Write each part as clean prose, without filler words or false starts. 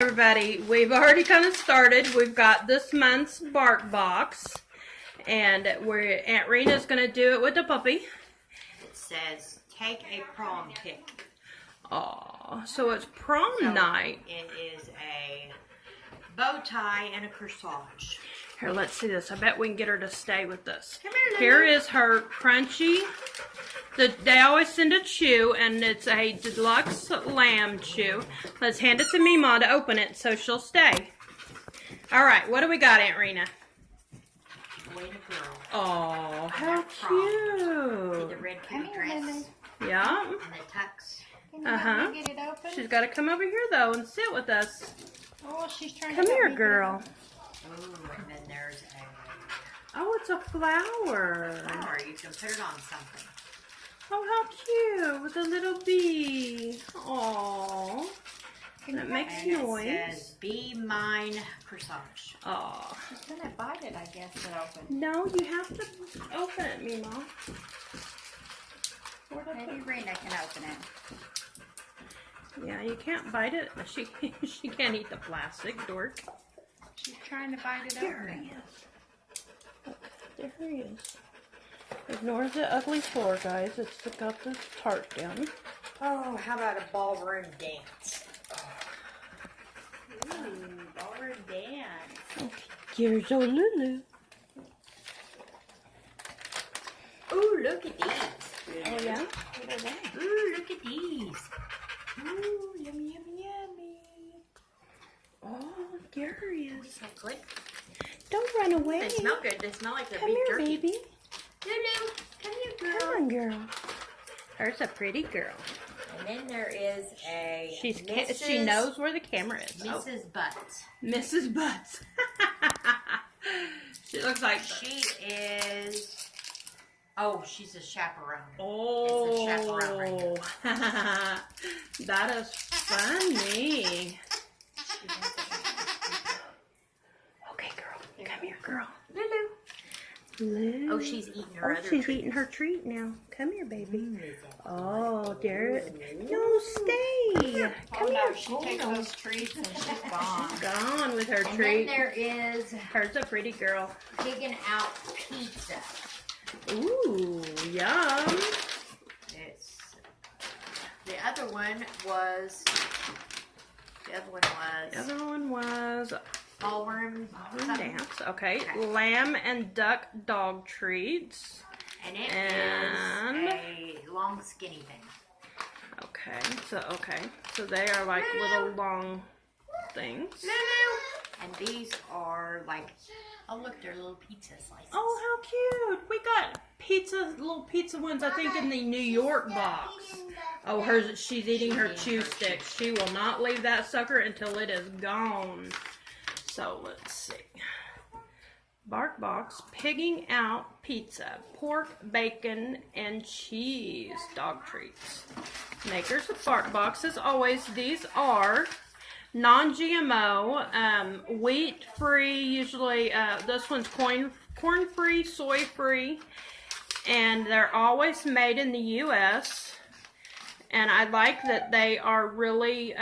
Everybody, we've already kind of started. We've got this month's Barkbox, and Aunt Rena's going to do it with the puppy. It says, take a prom pic. Oh, so it's prom night. It is a bow tie and a corsage. Here, let's see this. I bet we can get her to stay with this. Come here, Here is her crunchy. They always send a chew, and it's a deluxe lamb chew. Let's hand it to Mima to open it so she'll stay. All right, what do we got, Aunt Rena? Way to go. Oh, how See cute. the red pretty dress Yeah. and the tux. Uh-huh. Get it open? She's got to come over here, though, and sit with us. Oh, she's trying Come to here, help me girl. Ooh, and then there's a Oh, it's a flower. flower. You can put it on something. Oh, how cute. With a little bee. Aww. And it makes And noise. it says, be mine corsage. Aw. She's gonna bite it, I guess, to open. No, you have to open it, Mima. Maybe Rena can open it. Yeah, you can't bite it. She can't eat the plastic, dork. She's trying to bite it There open. he is. Look, there he is. Ignore the ugly floor, guys. It's got this tart down. Oh, how about a ballroom dance? Ooh, ballroom dance. Okay, here's old LouLou. Ooh, look at these. Oh, yeah? What are they? Ooh, look at these. Ooh, yummy, yummy, yummy. Oh, there he is. So good. Don't run away. They smell good. They smell like they're Come beef here, jerky. baby. LouLou, come here, girl. Come on, girl. There's a pretty girl. And then there is a She knows where the camera is. Mrs. Butts. Mrs. Butts. She looks like She is. Oh, she's a chaperone. Oh, It's a chaperone right that is funny. Okay, girl. Come here, girl. LouLou. Lou. Oh, she's eating her other she's treat. eating her treat now. Come here, baby. Mm. Oh, dear. No, stay. Come here. She takes those treats and she's gone. Gone with her And treat. then there is Her's a pretty girl. pigging out pizza. Ooh, yum. It's the other one was. The other one was ballroom something. Dance. Okay. Lamb and duck dog treats. And it And- is a long skinny thing. Okay. So they are like little long things. LouLou. And these are like, oh look, they're little pizza slices. Oh, how cute. We got little pizza ones, I think, in the New York box. Oh, she's eating her chew sticks. She will not leave that sucker until it is gone. So, let's see. Barkbox Pigging Out Pizza. Pork, bacon, and cheese dog treats. Makers of Barkbox, as always, these are non-GMO, wheat-free, usually, this one's corn-free, soy-free, and they're always made in the U.S., and I like that they are really,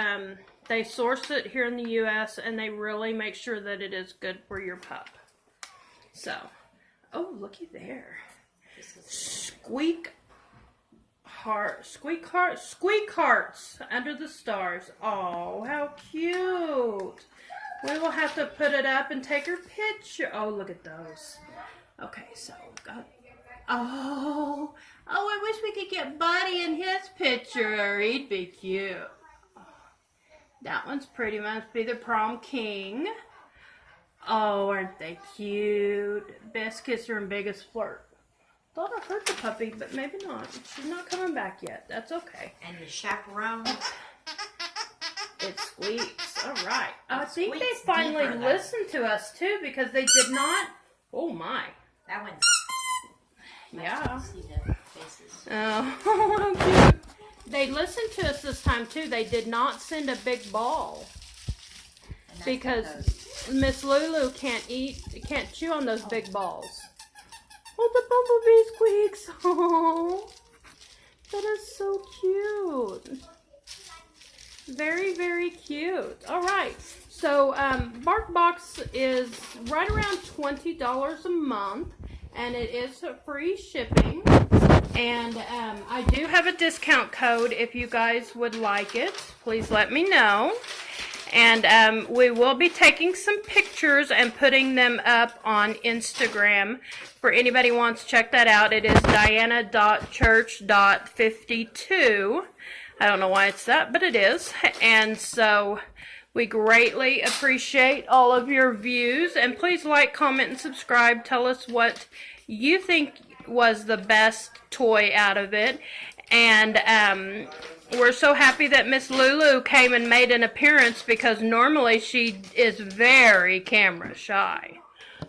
they source it here in the U.S., and they really make sure that it is good for your pup. So, oh, looky there. Squeak hearts under the stars. Oh, how cute. We will have to put it up and take her picture. Oh, look at those. Okay, so oh, I wish we could get Buddy in his picture. He'd be cute. That one's pretty. Must be the prom king. Oh, aren't they cute? Best kisser and biggest flirt. Thought I heard the puppy, but maybe not. She's not coming back yet. That's okay. And the chaperone. It squeaks. All right. I think they squeaks finally deeper, though. listened to us, too, because they did not. Oh, my. That one's. Yeah. See the faces. Oh, how cute. They listened to us this time, too. They did not send a big ball. And that's Because what those- Miss LouLou can't chew on those big balls. Oh, the bumblebee squeaks. Oh, that is so cute. Very, very cute. All right. So Barkbox is right around $20 a month, and it is free shipping. And I do have a discount code if you guys would like it. Please let me know. And we will be taking some pictures and putting them up on Instagram. For anybody who wants to check that out, it is diana.church.52. I don't know why it's that, but it is. And so we greatly appreciate all of your views. And please like, comment, and subscribe. Tell us what you think was the best toy out of it. And we're so happy that Miss LouLou came and made an appearance, because normally she is very camera shy.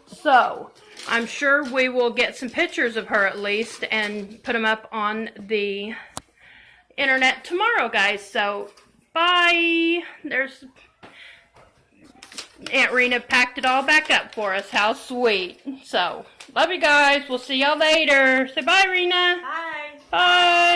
So I'm sure we will get some pictures of her at least and put them up on the internet tomorrow, guys. So bye. There's Aunt Rena packed it all back up for us. How sweet. So love you guys. We'll see y'all later. Say bye, Rena. Bye. Bye.